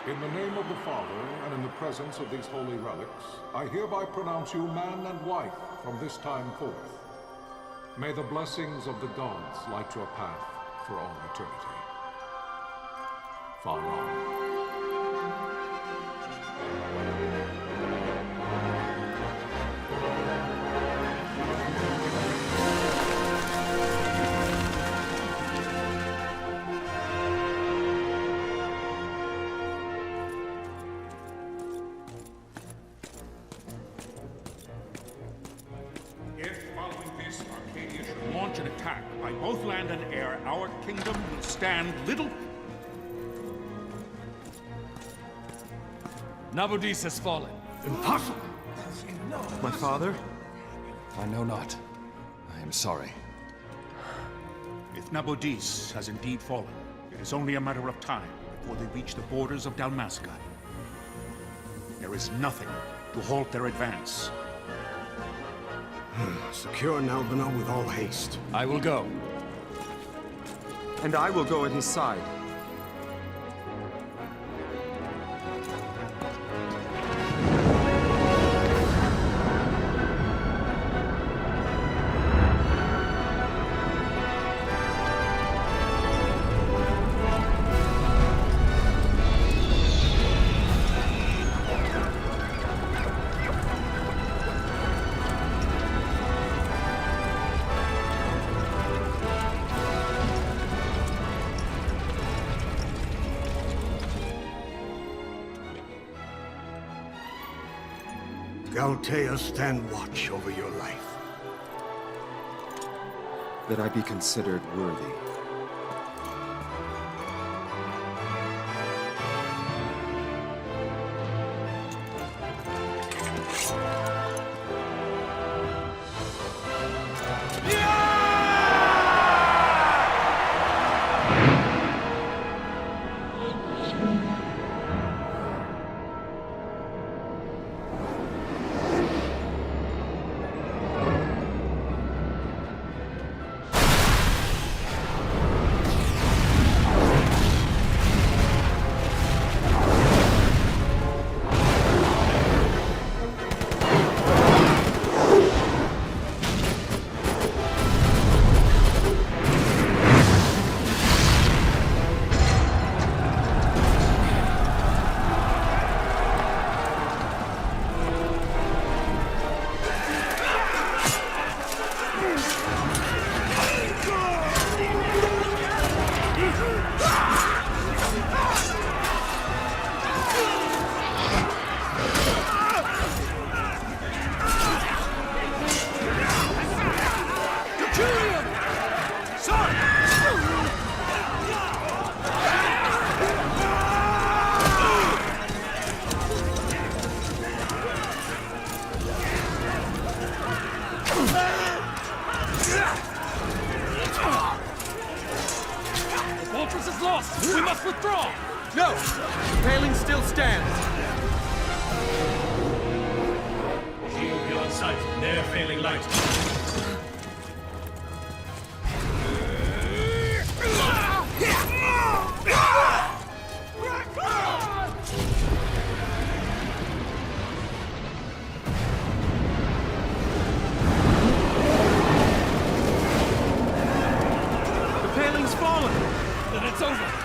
In the name of the Father, and in the presence of these holy relics, I hereby pronounce you man and wife from this time forth. May the blessings of the gods light your path for all eternity. Far on. An attack by both land and air, our kingdom will stand little. Nabudis has fallen. Impossible! My father? I know not. I am sorry. If Nabudis has indeed fallen, it is only a matter of time before they reach the borders of Dalmasca. There is nothing to halt their advance. Secure Nalbina with all haste. I will go. And I will go at his side. Galtea, stand watch over your life. That I be considered worthy. We must withdraw! No! The paling still stands! Shield beyond sight, ne'er failing light. The paling's fallen! Then it's over!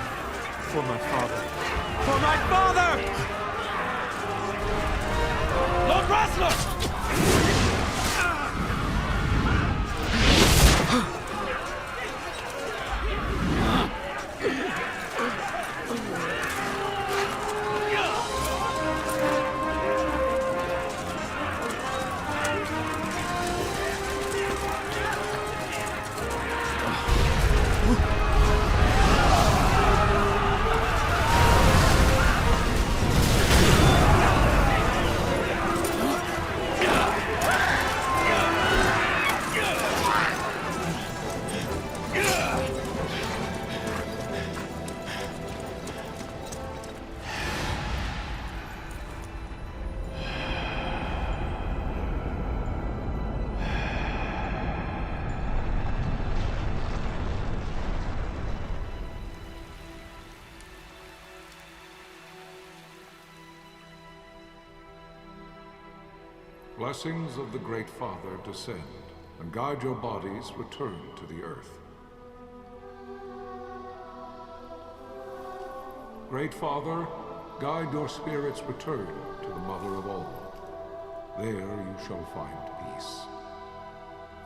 For my father. For my father! Lord Rasler! blessings of the Great Father descend, and guide your bodies return to the earth. Great Father, guide your spirits return to the Mother of all. There you shall find peace.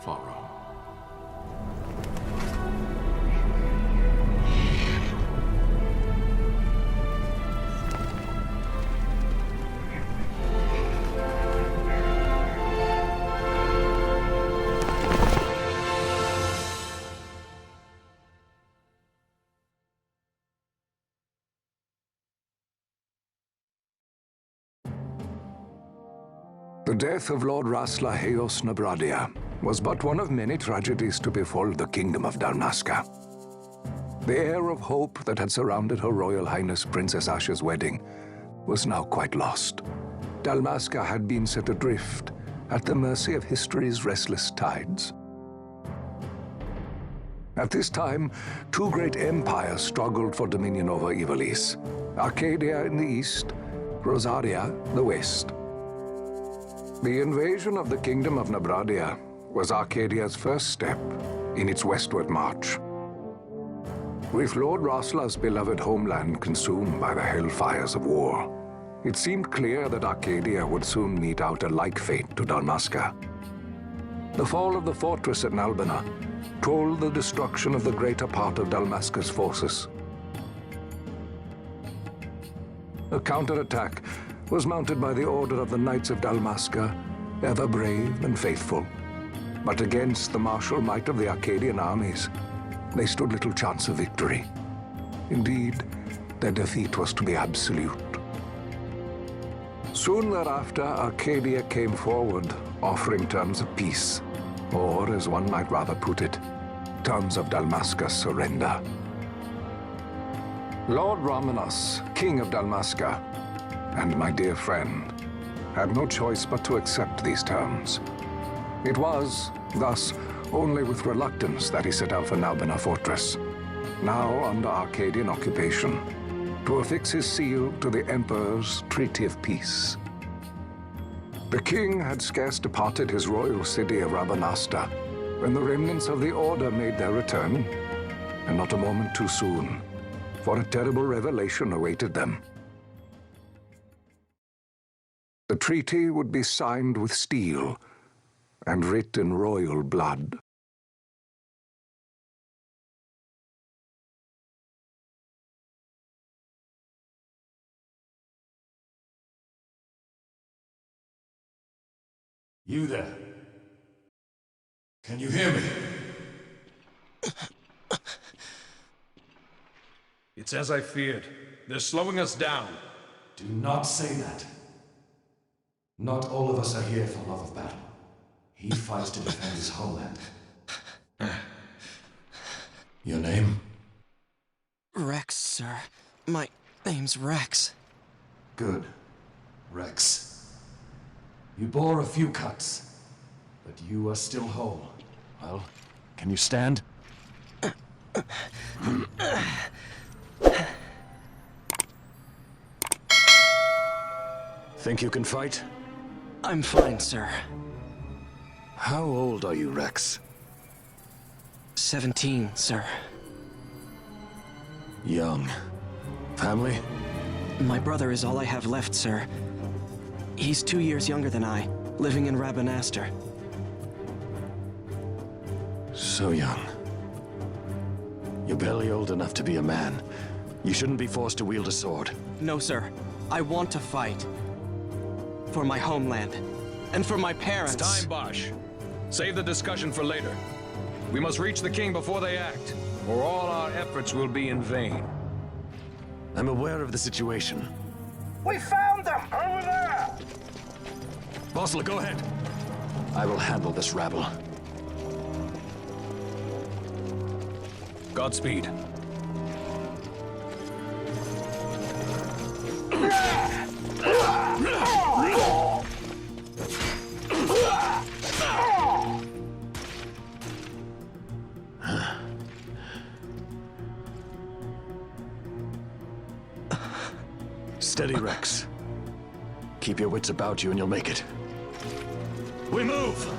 Pharaoh. The death of Lord Rasla Heos Nabradia was but one of many tragedies to befall the Kingdom of Dalmasca. The air of hope that had surrounded Her Royal Highness Princess Asha's wedding was now quite lost. Dalmasca had been set adrift at the mercy of history's restless tides. At this time, two great empires struggled for dominion over Ivalice: Arcadia in the east, Rosaria the west. The invasion of the Kingdom of Nabradia was Arcadia's first step in its westward march. With Lord Rasla's beloved homeland consumed by the hellfires of war, it seemed clear that Arcadia would soon mete out a like fate to Dalmasca. The fall of the fortress at Nalbina told the destruction of the greater part of Dalmasca's forces. A counterattack was mounted by the order of the Knights of Dalmasca, ever brave and faithful. But against the martial might of the Arcadian armies, they stood little chance of victory. Indeed, their defeat was to be absolute. Soon thereafter, Arcadia came forward, offering terms of peace, or, as one might rather put it, terms of Dalmasca's surrender. Lord Romanos, King of Dalmasca, and my dear friend, had no choice but to accept these terms. It was, thus, only with reluctance that he set out for Nalbina Fortress, now under Arcadian occupation, to affix his seal to the Emperor's Treaty of Peace. The king had scarce departed his royal city of Rabanasta when the remnants of the Order made their return, and not a moment too soon, for a terrible revelation awaited them. The treaty would be signed with steel and writ in royal blood. You there? Can you hear me? It's as I feared. They're slowing us down. Do not say that. Not all of us are here for love of battle. He fights to defend his homeland. Your name? Rex, sir. My name's Rex. Good. Rex. You bore a few cuts, but you are still whole. Well, can you stand? Think you can fight? I'm fine, sir. How old are you, Rex? 17, sir. Young. Family? My brother is all I have left, sir. He's 2 years younger than I, living in Rabanastre. So young. You're barely old enough to be a man. You shouldn't be forced to wield a sword. No, sir. I want to fight. For my homeland. And for my parents. It's time, Bosch. Save the discussion for later. We must reach the king before they act, or all our efforts will be in vain. I'm aware of the situation. We found them! Over there! Bossler, go ahead. I will handle this rabble. Godspeed. Steady, Rex. Keep your wits about you and you'll make it. We move!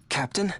Captain?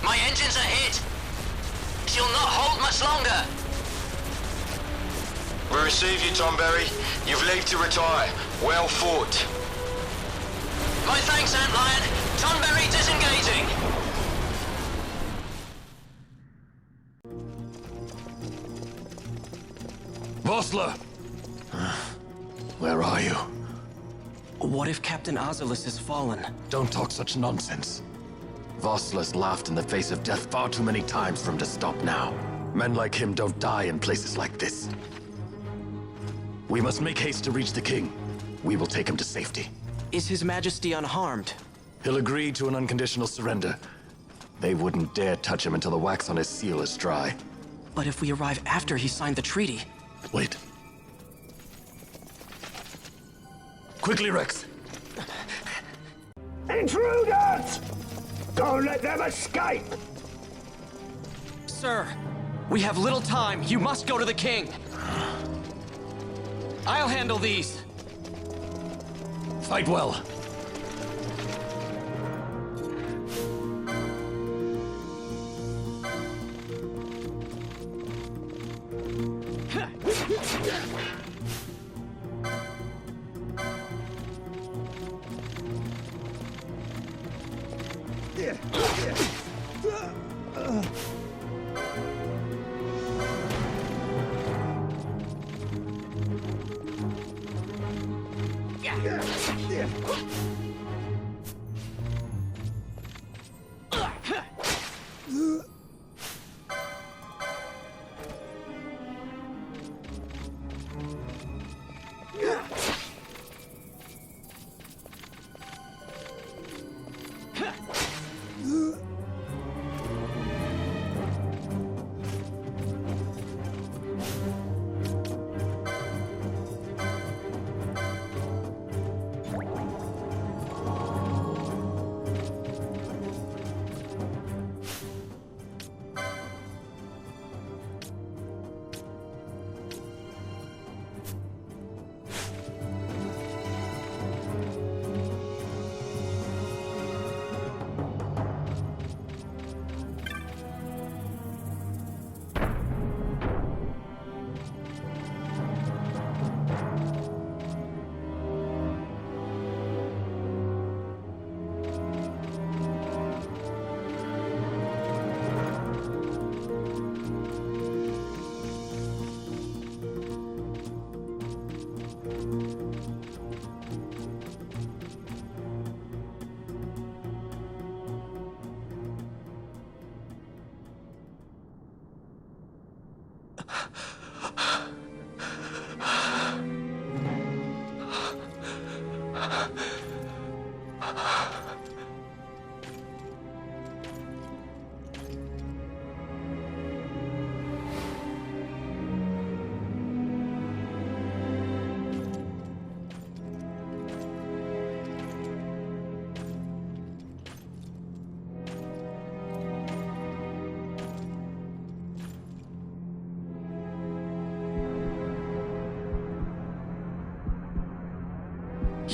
My engines are hit. She'll not hold much longer. We receive you, Tonberry. You've leave to retire. Well fought. My thanks, Antlion. Tonberry disengaging. Vossler! Where are you? What if Captain Oculus has fallen? Don't talk such nonsense. Vossler's laughed in the face of death far too many times for him to stop now. Men like him don't die in places like this. We must make haste to reach the king. We will take him to safety. Is His Majesty unharmed? He'll agree to an unconditional surrender. They wouldn't dare touch him until the wax on his seal is dry. But if we arrive after he signed the treaty... Wait. Quickly, Rex! Intruders! Don't let them escape! Sir, we have little time. You must go to the king. I'll handle these. Fight well.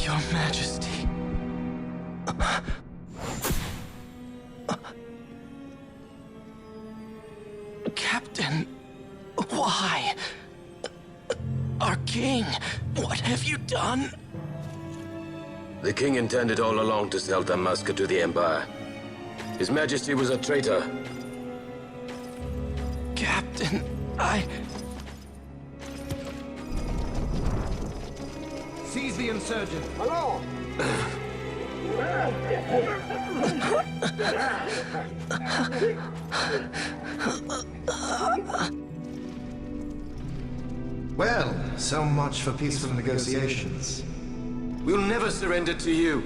Your Majesty. Captain, why? Our king, what have you done? The king intended all along to sell Dalmasca to the Empire. His Majesty was a traitor. Captain, Seize the insurgent. Hello! Well, so much for peaceful negotiations. We'll never surrender to you.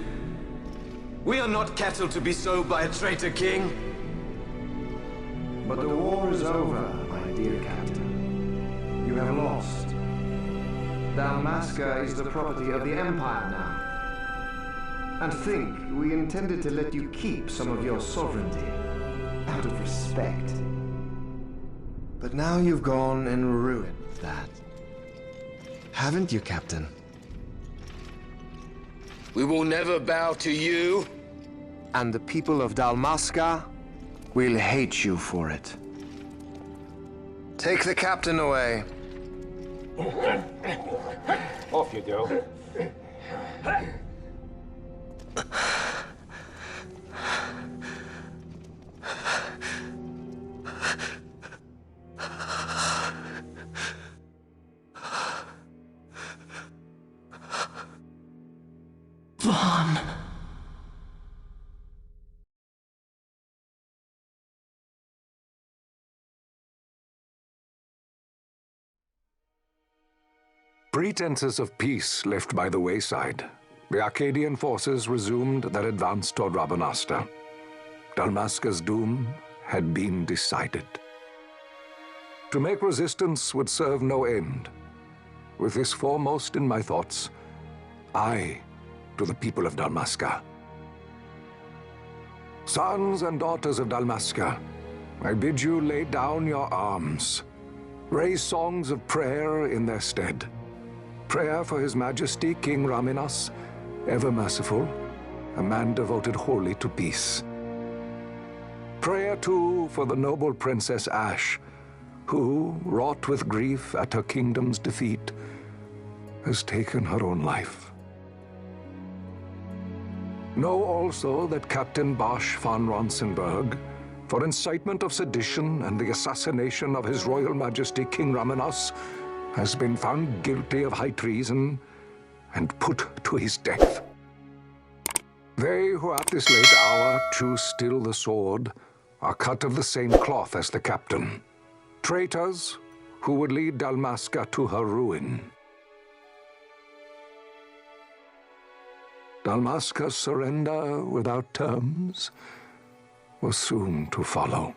We are not cattle to be sold by a traitor king. But the war is over, my dear Captain. You have lost. Dalmasca is the property of the Empire now. And think, we intended to let you keep some of your sovereignty, out of respect. But now you've gone and ruined that. Haven't you, Captain? We will never bow to you. And the people of Dalmasca will hate you for it. Take the captain away. Off you go. Vaughn. Pretenses of peace left by the wayside, the Arcadian forces resumed their advance toward Rabanasta. Dalmasca's doom had been decided. To make resistance would serve no end. With this foremost in my thoughts, I to the people of Dalmasca. Sons and daughters of Dalmasca, I bid you lay down your arms. Raise songs of prayer in their stead. Prayer for His Majesty King Raminas, ever merciful, a man devoted wholly to peace. Prayer, too, for the noble Princess Ash, who, wrought with grief at her kingdom's defeat, has taken her own life. Know also that Captain Bosch von Ronsenberg, for incitement of sedition and the assassination of His Royal Majesty King Raminas, has been found guilty of high treason and put to his death. They who at this late hour choose still the sword are cut of the same cloth as the captain. Traitors who would lead Dalmasca to her ruin. Dalmasca's surrender without terms was soon to follow.